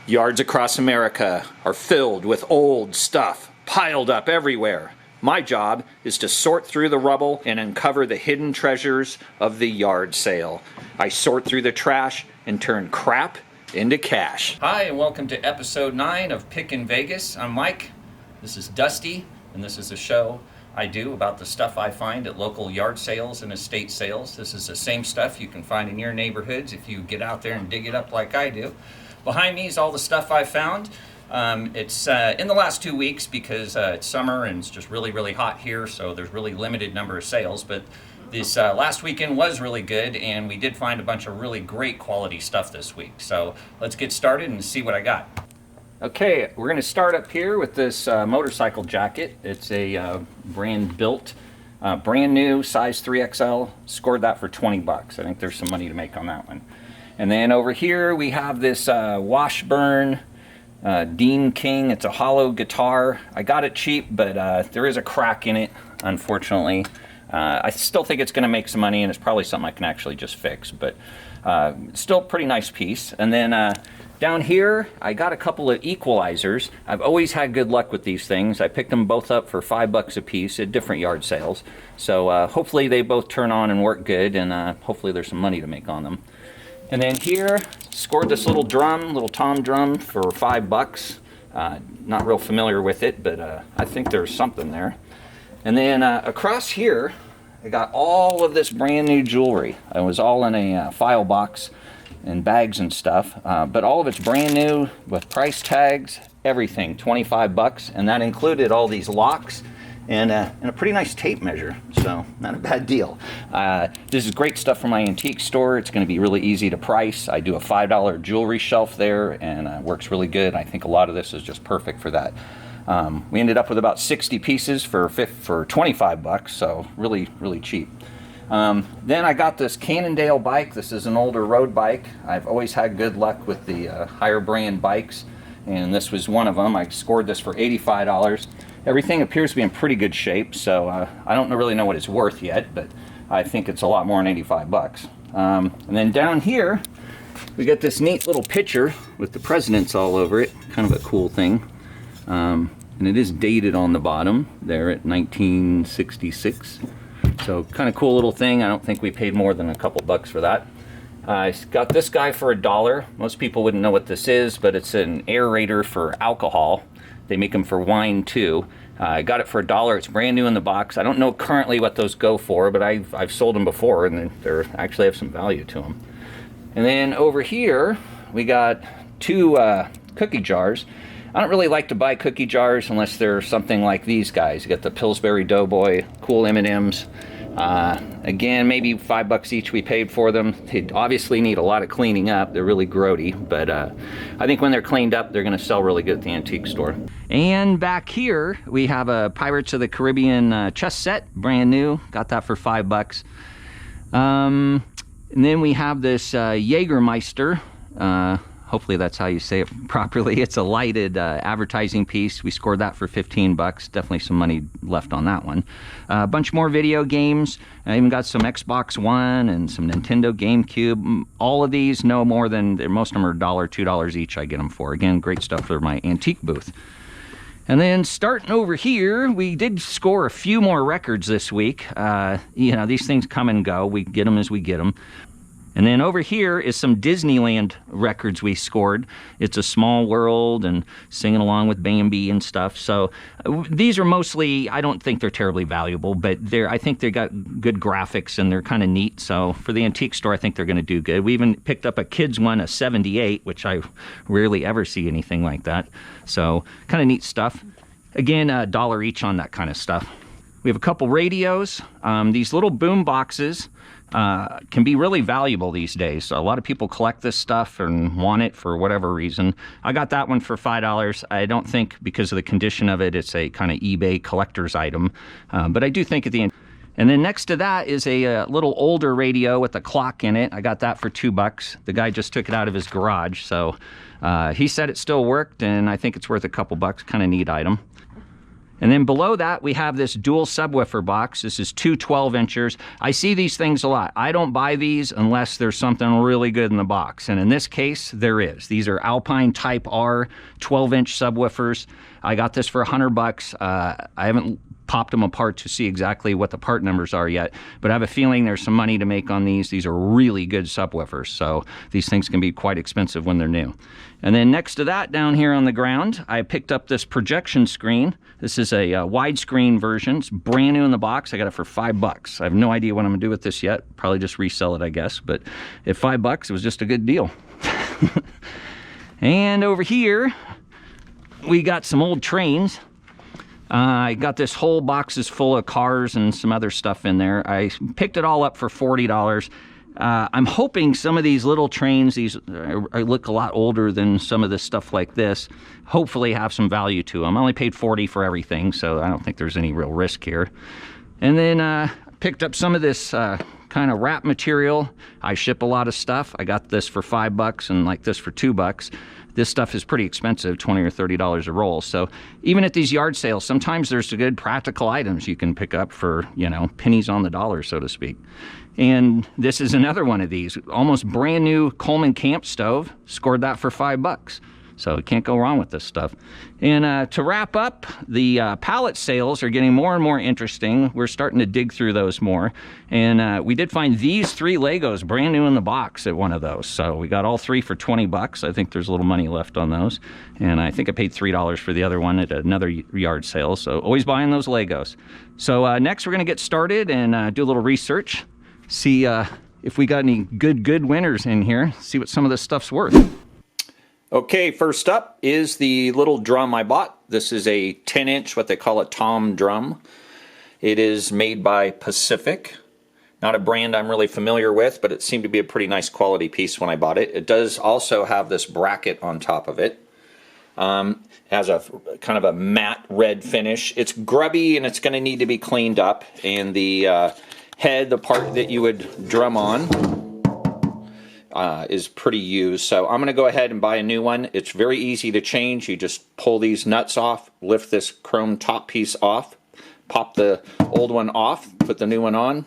Yards across America are filled with old stuff, piled up everywhere. My job is to sort through the rubble and uncover the hidden treasures of the yard sale. I sort through the trash and turn crap into cash. Hi, and welcome to episode 9 of Pickin Vegas. I'm Mike. This is Dusty, and this is a show I do about the stuff I find at local yard sales and estate sales. This is the same stuff you can find in your neighborhoods if you get out there and dig it up like I do. Behind me is all the stuff I found. It's in the last 2 weeks because it's summer and it's just really hot here, so there's really limited number of sales. But this last weekend was really good, and we did find a bunch of really great quality stuff this week. So let's get started and see what I got. Okay, we're going to start up here with this motorcycle jacket. It's a brand built, brand new, size 3XL. Scored that for 20 bucks. I think there's some money to make on that one. And then over here we have this Washburn Dean King. It's a hollow guitar. I got it cheap, but there is a crack in it, unfortunately. I still think it's going to make some money, and it's probably something I can actually just fix, but still a pretty nice piece. And then down here, I got a couple of Equalizers. I've always had good luck with these things. I picked them both up for $5 a piece at different yard sales. So hopefully they both turn on and work good, and hopefully there's some money to make on them. And then here, scored this little drum, little tom drum for $5. Not real familiar with it, but I think there's something there. And then across here, I got all of this brand new jewelry. It was all in a file box and bags and stuff, but all of it's brand new with price tags, everything, 25 bucks, and that included all these locks and a pretty nice tape measure, so not a bad deal. This is great stuff from my antique store. It's going to be really easy to price. I do a $5 jewelry shelf there, and it works really good. I think a lot of this is just perfect for that. We ended up with about 60 pieces for 25 bucks, so really cheap. Then I got this Cannondale bike. This is an older road bike. I've always had good luck with the higher brand bikes, and this was one of them. I scored this for $85. Everything appears to be in pretty good shape, so I don't really know what it's worth yet, but I think it's a lot more than 85 bucks. And then down here, we got this neat little picture with the presidents all over it. Kind of a cool thing. And it is dated on the bottom there at 1966. So kind of cool little thing. I don't think we paid more than a couple bucks for that. I got this guy for $1. Most people wouldn't know what this is, but it's an aerator for alcohol. They make them for wine too. I got it for $1. It's brand new in the box. I don't know currently what those go for, but I've sold them before, and they actually have some value to them. And then over here we got two cookie jars. I don't really like to buy cookie jars unless they're something like these guys. You got the Pillsbury Doughboy, cool M&Ms. Again, maybe $5 each we paid for them. They obviously need a lot of cleaning up. They're really grody, but I think when they're cleaned up, they're going to sell really good at the antique store. And back here, we have a Pirates of the Caribbean chess set, brand new. Got that for $5. And then we have this Jägermeister. Hopefully that's how you say it properly. It's a lighted advertising piece. We scored that for 15 bucks. Definitely some money left on that one. A bunch more video games. I even got some Xbox One and some Nintendo GameCube. All of these, no more than, most of them are $1, $2 each I get them for. Again, great stuff for my antique booth. And then starting over here, we did score a few more records this week. You know, these things come and go. We get them as we get them. And then over here is some Disneyland records we scored. It's a Small World and Singing Along with Bambi and stuff. So these are mostly, I don't think they're terribly valuable, but I think they got good graphics and they're kind of neat. So for the antique store, I think they're going to do good. We even picked up a kids one, a 78, which I rarely ever see anything like that. So kind of neat stuff. Again, $1 each on that kind of stuff. We have a couple radios. These little boom boxes can be really valuable these days. So a lot of people collect this stuff and want it for whatever reason. I got that one for $5. I don't think because of the condition of it, it's a kind of eBay collector's item. But I do think at the end. And then next to that is a little older radio with a clock in it. I got that for $2. The guy just took it out of his garage. So he said it still worked, and I think it's worth a couple bucks. Kind of neat item. And then below that, we have this dual subwoofer box. This is two 12-inchers. I see these things a lot. I don't buy these unless there's something really good in the box. And in this case, there is. These are Alpine Type R 12-inch subwoofers. I got this for $100. I haven't popped them apart to see exactly what the part numbers are yet, but I have a feeling there's some money to make on these. These are really good subwoofers, so these things can be quite expensive when they're new. And then next to that, down here on the ground, I picked up this projection screen. This is a widescreen version. It's brand new in the box. I got it for $5. I have no idea what I'm gonna do with this yet. Probably just resell it, I guess, but at $5, it was just a good deal. And over here, we got some old trains. I got this whole boxes full of cars and some other stuff in there. I picked it all up for $40. I'm hoping some of these little trains, these look a lot older than some of this stuff like this, hopefully have some value to them. I only paid $40 for everything, so I don't think there's any real risk here. And then picked up some of this kind of wrap material. I ship a lot of stuff. I got this for $5 and like this for $2. This stuff is pretty expensive, $20 or $30 a roll. So even at these yard sales, sometimes there's good practical items you can pick up for, you know, pennies on the dollar, so to speak. And this is another one of these, almost brand new Coleman camp stove. Scored that for $5. So you can't go wrong with this stuff. And to wrap up, the pallet sales are getting more and more interesting. We're starting to dig through those more. And we did find these 3 Legos brand new in the box at one of those. So we got all 3 for $20. I think there's a little money left on those. And I think I paid $3 for the other one at another yard sale. So always buying those Legos. So next we're gonna get started and do a little research. See if we got any good winners in here. See what some of this stuff's worth. Okay, first up is the little drum I bought. This is a 10-inch, what they call a tom drum. It is made by Pacific. Not a brand I'm really familiar with, but it seemed to be a pretty nice quality piece when I bought it. It does also have this bracket on top of it. It has a kind of a matte red finish. It's grubby and it's going to need to be cleaned up. And the head, the part that you would drum on, is pretty used. So I'm going to go ahead and buy a new one. It's very easy to change. You just pull these nuts off, lift this chrome top piece off, pop the old one off, put the new one on,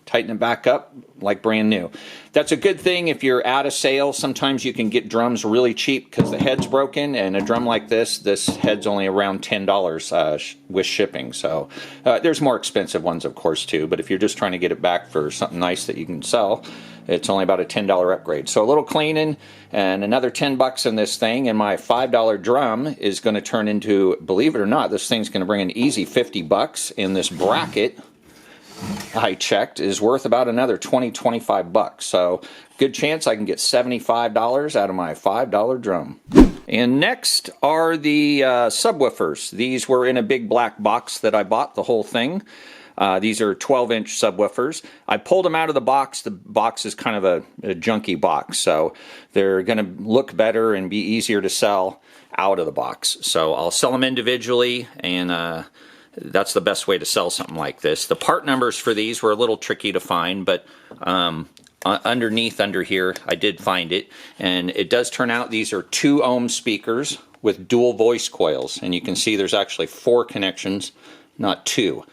tighten it back up like brand new. That's a good thing if you're at a sale. Sometimes you can get drums really cheap because the head's broken, and a drum like this head's only around $10 with shipping. So there's more expensive ones, of course, too, but if you're just trying to get it back for something nice that you can sell, it's only about a $10 upgrade. So a little cleaning and another $10 in this thing, and my $5 drum is going to turn into, believe it or not, this thing's going to bring an easy $50, and this bracket I checked is worth about another $20-25. So good chance I can get $75 out of my $5 drum. And next are the subwoofers. These were in a big black box that I bought, the whole thing. These are 12-inch subwoofers. I pulled them out of the box. The box is kind of a junky box, so they're going to look better and be easier to sell out of the box. So I'll sell them individually, and that's the best way to sell something like this. The part numbers for these were a little tricky to find, but underneath under here I did find it, and it does turn out these are 2-ohm speakers with dual voice coils, and you can see there's actually 4 connections, not 2.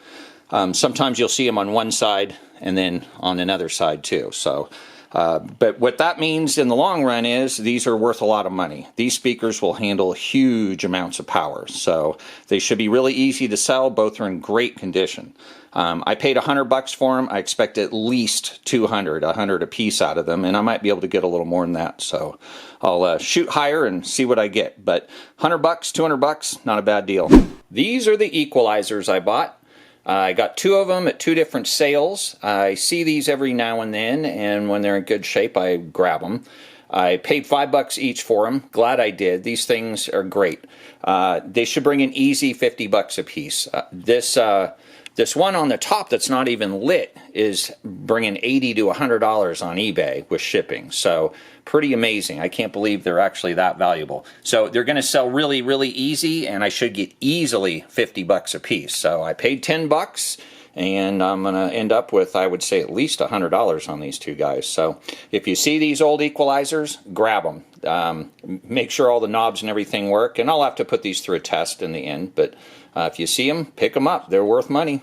Sometimes you'll see them on one side and then on another side too. So, but what that means in the long run is these are worth a lot of money. These speakers will handle huge amounts of power, so they should be really easy to sell. Both are in great condition. I paid $100 for them. I expect at least 100 a piece out of them, and I might be able to get a little more than that. So I'll shoot higher and see what I get. But $100, $200, not a bad deal. These are the equalizers I bought. I got 2 of them at 2 different sales. I see these every now and then, and when they're in good shape, I grab them. I paid $5 each for them. Glad I did. These things are great. They should bring an easy $50 a piece. This one on the top that's not even lit is bringing $80 to $100 on eBay with shipping. So pretty amazing. I can't believe they're actually that valuable. So they're going to sell really easy, and I should get easily $50 a piece. So I paid $10, and I'm going to end up with, I would say, at least $100 on these two guys. So if you see these old Equalizers, grab them. Make sure all the knobs and everything work, and I'll have to put these through a test in the end, but if you see them, pick them up. They're worth money.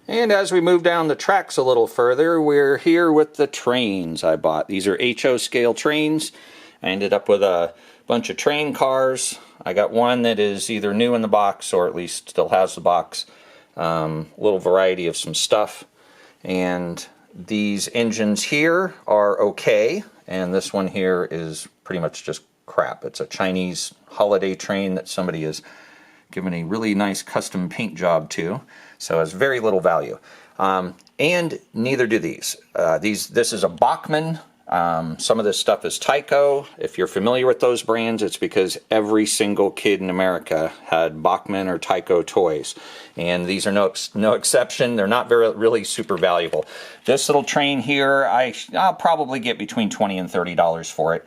And as we move down the tracks a little further, we're here with the trains I bought. These are HO scale trains. I ended up with a bunch of train cars. I got one that is either new in the box or at least still has the box. Little variety of some stuff. And these engines here are okay, and this one here is pretty much just crap. It's a Chinese holiday train that somebody has given a really nice custom paint job to, so it's very little value. And neither do these. This is a Bachmann. Some of this stuff is Tyco. If you're familiar with those brands, it's because every single kid in America had Bachmann or Tyco toys, and these are no exception. They're not really super valuable. This little train here, I'll probably get between $20 and $30 for it.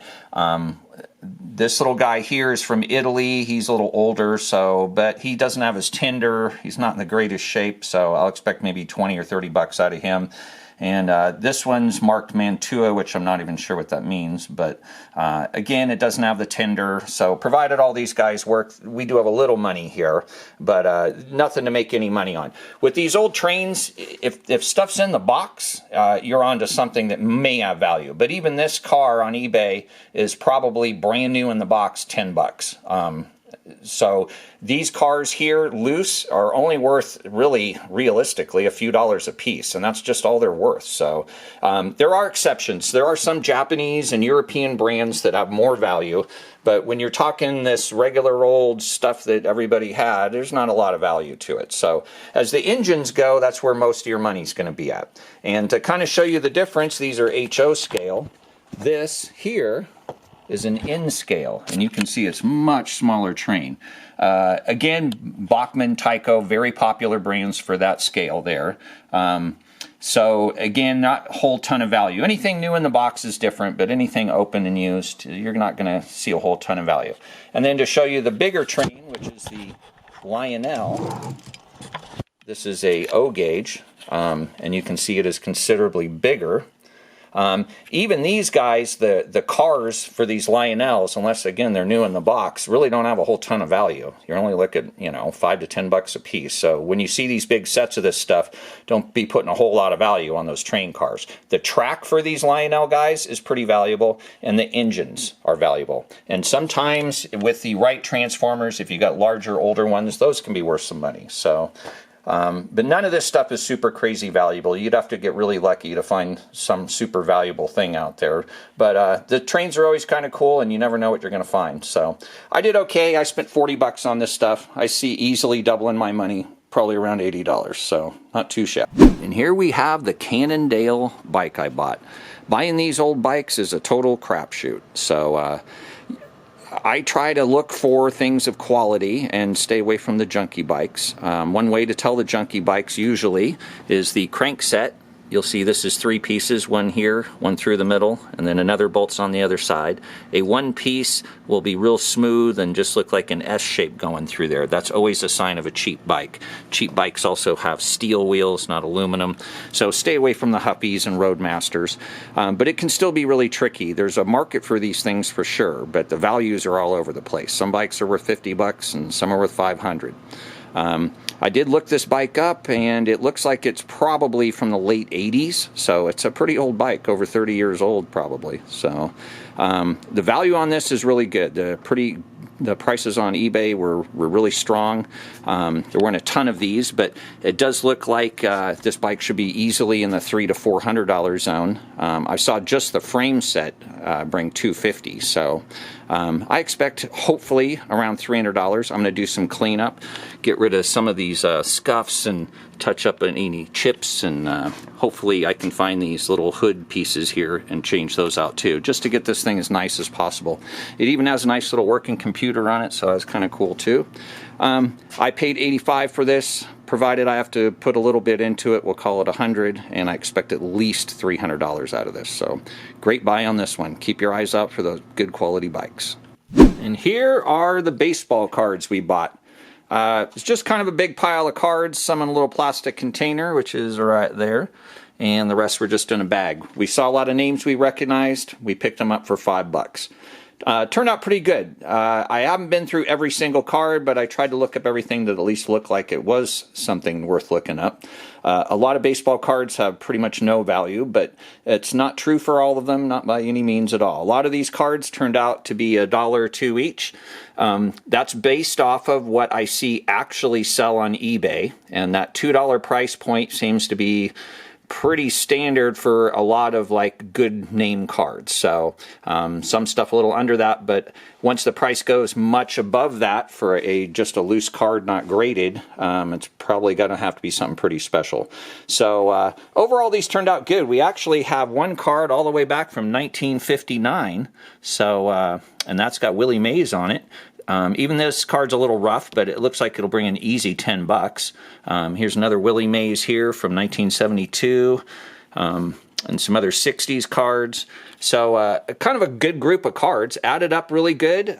This little guy here is from Italy. He's a little older, but he doesn't have his tender. He's not in the greatest shape, so I'll expect maybe 20 or 30 bucks out of him. And this one's marked Mantua, which I'm not even sure what that means. But again, it doesn't have the tender. So provided all these guys work, we do have a little money here, but nothing to make any money on. With these old trains, if stuff's in the box, you're onto something that may have value. But even this car on eBay is probably brand new in the box, 10 bucks. So these cars here, loose, are only worth, really, realistically, a few dollars a piece, and that's just all they're worth. So there are exceptions. There are some Japanese and European brands that have more value, but when you're talking this regular old stuff that everybody had, there's not a lot of value to it. So as the engines go, that's where most of your money's going to be at. And to kind of show you the difference, these are HO scale. This here is an N scale, and you can see it's much smaller train. Again, Bachmann, Tyco, very popular brands for that scale there. So again, not a whole ton of value. Anything new in the box is different, but anything open and used, you're not going to see a whole ton of value. And then to show you the bigger train, which is the Lionel, this is a O gauge, and you can see it is considerably bigger. Even these guys, the cars for these Lionels, unless again they're new in the box, really don't have a whole ton of value. You're only looking, $5 to $10 a piece. So when you see these big sets of this stuff, don't be putting a whole lot of value on those train cars. The track for these Lionel guys is pretty valuable, and the engines are valuable. And sometimes with the right transformers, if you got larger, older ones, those can be worth some money. So. But none of this stuff is super crazy valuable. You'd have to get really lucky to find some super valuable thing out there. But the trains are always kind of cool, and you never know what you're going to find. So I did okay. I spent 40 bucks on this stuff. I see easily doubling my money, probably around $80. So not too shabby. And here we have the Cannondale bike I bought. Buying these old bikes is a total crapshoot. So I try to look for things of quality and stay away from the junky bikes. One way to tell the junky bikes usually is the crank set. You'll see this is 3 pieces, one here, one through the middle, and then another bolts on the other side. A one piece will be real smooth and just look like an S shape going through there. That's always a sign of a cheap bike. Cheap bikes also have steel wheels, not aluminum. So stay away from the Huppies and Roadmasters. But it can still be really tricky. There's a market for these things for sure, but the values are all over the place. Some bikes are worth 50 bucks and some are worth 500. I did look this bike up, and it looks like it's probably from the late 80s, so it's a pretty old bike, over 30 years old probably. So the value on this is really good. The prices on eBay were really strong. There weren't a ton of these, but it does look like this bike should be easily in the $300 to $400 zone. I saw just the frame set bring $250, so I expect hopefully around $300. I'm going to do some cleanup, get rid of some of these scuffs and touch up any chips, and hopefully I can find these little hood pieces here and change those out too, just to get this thing as nice as possible. It even has a nice little working computer on it, so that's kind of cool too. I paid $85 for this, provided I have to put a little bit into it, we'll call it $100, and I expect at least $300 out of this. So great buy on this one. Keep your eyes out for those good quality bikes. And here are the baseball cards we bought. It's just kind of a big pile of cards, some in a little plastic container, which is right there, and the rest were just in a bag. We saw a lot of names we recognized. We picked them up for $5. Turned out pretty good. I haven't been through every single card, but I tried to look up everything that at least looked like it was something worth looking up. A lot of baseball cards have pretty much no value, but it's not true for all of them, not by any means at all. A lot of these cards turned out to be $1 or $2 each. That's based off of what I see actually sell on eBay, and that $2 price point seems to be pretty standard for a lot of like good name cards. So some stuff a little under that, but once the price goes much above that for just a loose card not graded, it's probably going to have to be something pretty special. So overall, these turned out good. We actually have one card all the way back from 1959. So and that's got Willie Mays on it. Even this card's a little rough, but it looks like it'll bring an easy $10. Here's another Willie Mays here from 1972, and some other 60s cards. So kind of a good group of cards. Added up really good.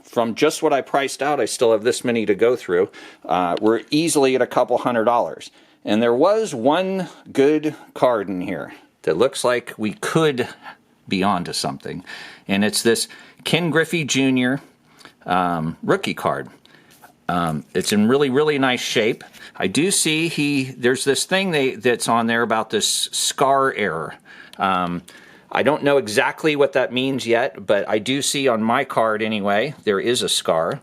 From just what I priced out, I still have this many to go through. We're easily at a couple $100. And there was one good card in here that looks like we could be onto something. And it's this Ken Griffey Jr. Rookie card. It's in really, really nice shape. I do see there's this thing that's on there about this scar error. I don't know exactly what that means yet, but I do see on my card anyway, there is a scar.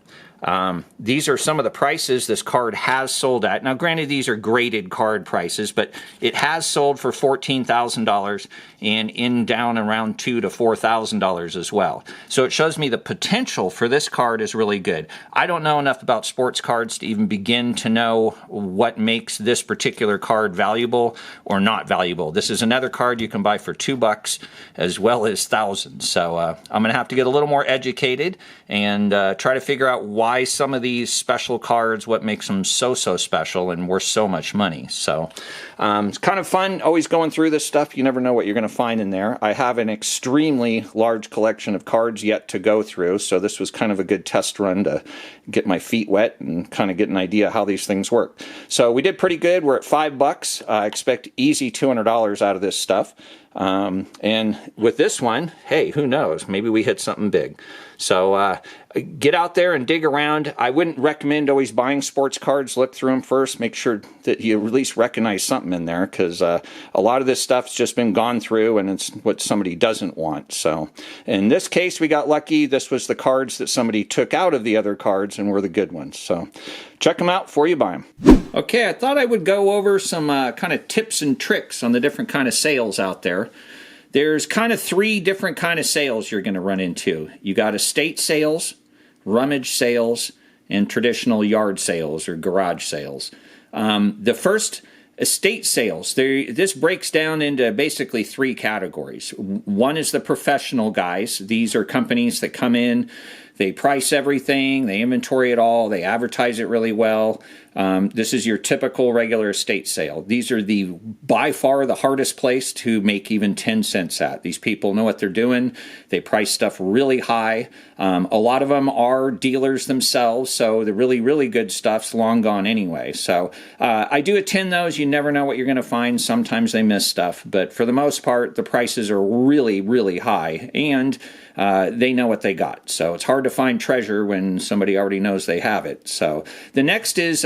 These are some of the prices this card has sold at. Now, granted, these are graded card prices, but it has sold for $14,000 and down around $2,000 to $4,000 as well. So it shows me the potential for this card is really good. I don't know enough about sports cards to even begin to know what makes this particular card valuable or not valuable. This is another card you can buy for $2 as well as thousands. So I'm going to have to get a little more educated and try to figure out why some of these special cards, what makes them so special and worth so much money. So it's kind of fun always going through this stuff. You never know what you're going to find in there. I have an extremely large collection of cards yet to go through, so this was kind of a good test run to get my feet wet and kind of get an idea how these things work. So we did pretty good. We're at $5. I expect easy $200 out of this stuff. And with this one, hey, who knows? Maybe we hit something big. So get out there and dig around. I wouldn't recommend always buying sports cards. Look through them first. Make sure that you at least recognize something in there, because a lot of this stuff's just been gone through and it's what somebody doesn't want. So in this case, we got lucky. This was the cards that somebody took out of the other cards and were the good ones. So check them out before you buy them. Okay, I thought I would go over some kind of tips and tricks on the different kind of sales out there. There's kind of 3 different kind of sales you're going to run into. You got estate sales, rummage sales, and traditional yard sales or garage sales. The first, estate sales, this breaks down into basically 3 categories. One is the professional guys. These are companies that come in, they price everything, they inventory it all, they advertise it really well. This is your typical regular estate sale. These are by far the hardest place to make even 10 cents at. These people know what they're doing. They price stuff really high. A lot of them are dealers themselves, so the really, really good stuff's long gone anyway. So I do attend those. You never know what you're going to find. Sometimes they miss stuff, but for the most part, the prices are really, really high, and they know what they got. So it's hard to find treasure when somebody already knows they have it. So the next is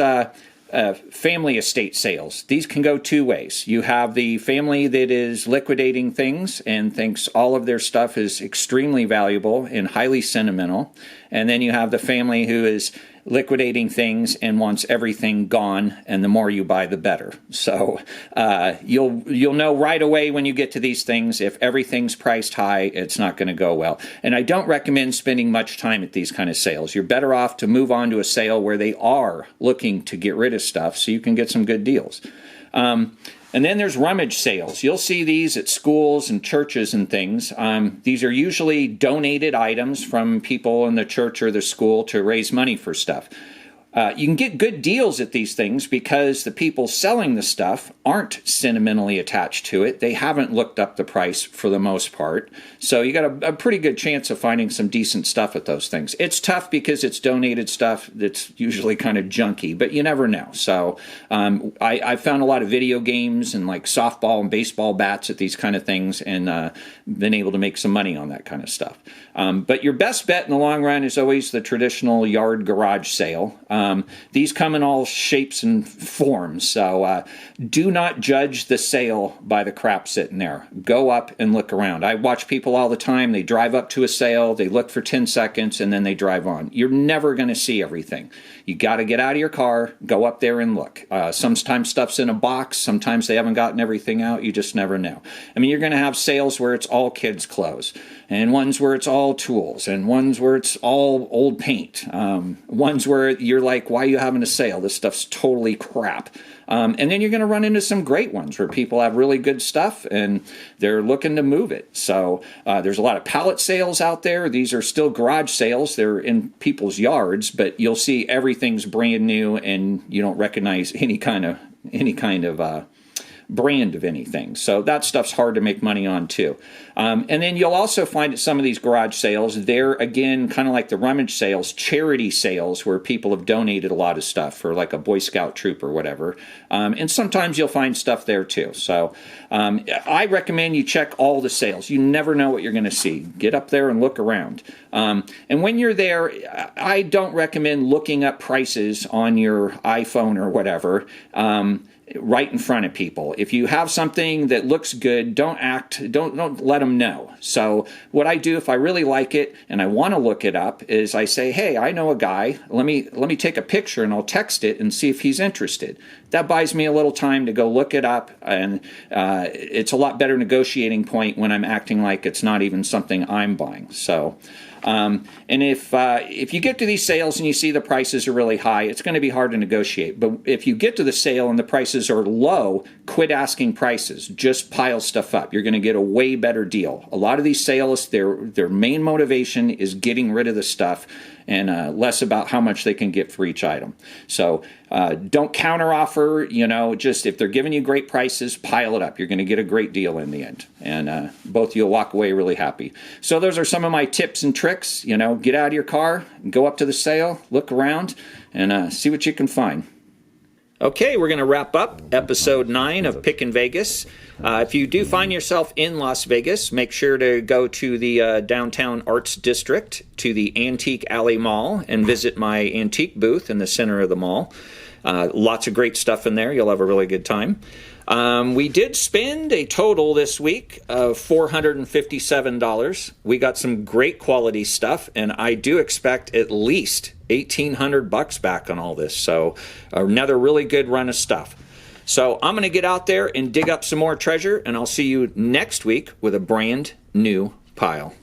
family estate sales. These can go 2 ways. You have the family that is liquidating things and thinks all of their stuff is extremely valuable and highly sentimental. And then you have the family who is liquidating things and wants everything gone, and the more you buy, the better. So you'll know right away when you get to these things, if everything's priced high, it's not going to go well. And I don't recommend spending much time at these kind of sales. You're better off to move on to a sale where they are looking to get rid of stuff so you can get some good deals. And then there's rummage sales. You'll see these at schools and churches and things. These are usually donated items from people in the church or the school to raise money for stuff. You can get good deals at these things because the people selling the stuff aren't sentimentally attached to it. They haven't looked up the price for the most part. So you got a pretty good chance of finding some decent stuff at those things. It's tough because it's donated stuff that's usually kind of junky, but you never know. So I found a lot of video games and like softball and baseball bats at these kind of things, and been able to make some money on that kind of stuff. But your best bet in the long run is always the traditional yard garage sale. These come in all shapes and forms, so do not judge the sale by the crap sitting there. Go up and look around. I watch people all the time. They drive up to a sale, they look for 10 seconds, and then they drive on. You're never going to see everything. You got to get out of your car, go up there and look. Sometimes stuff's in a box. Sometimes they haven't gotten everything out. You just never know. I mean, you're going to have sales where it's all kids' clothes, and ones where it's all tools, and ones where it's all old paint. Ones where you're like, why are you having a sale? This stuff's totally crap. And then you're going to run into some great ones where people have really good stuff and they're looking to move it. So there's a lot of pallet sales out there. These are still garage sales. They're in people's yards, but you'll see everything's brand new and you don't recognize any kind of brand of anything. So that stuff's hard to make money on too. And then you'll also find at some of these garage sales, they're again kind of like the rummage sales, charity sales where people have donated a lot of stuff for like a Boy Scout troop or whatever. And sometimes you'll find stuff there too. So I recommend you check all the sales. You never know what you're going to see. Get up there and look around. And when you're there, I don't recommend looking up prices on your iPhone or whatever. Right in front of people. If you have something that looks good, don't let them know. So what I do if I really like it and I want to look it up is I say, hey, I know a guy. Let me take a picture and I'll text it and see if he's interested. That buys me a little time to go look it up, and it's a lot better negotiating point when I'm acting like it's not even something I'm buying. So. And if you get to these sales and you see the prices are really high, it's going to be hard to negotiate. But if you get to the sale and the prices are low, quit asking prices. Just pile stuff up. You're going to get a way better deal. A lot of these sales, their main motivation is getting rid of the stuff and less about how much they can get for each item. So don't counteroffer, just if they're giving you great prices, pile it up. You're going to get a great deal in the end. And both you'll walk away really happy. So those are some of my tips and tricks. Get out of your car, go up to the sale, look around, and see what you can find. Okay, we're going to wrap up episode 9 of Pickin' Vegas. If you do find yourself in Las Vegas, make sure to go to the Downtown Arts District, to the Antique Alley Mall, and visit my antique booth in the center of the mall. Lots of great stuff in there. You'll have a really good time. We did spend a total this week of $457. We got some great quality stuff, and I do expect at least $1,800 back on all this. So another really good run of stuff. So I'm going to get out there and dig up some more treasure, and I'll see you next week with a brand new pile.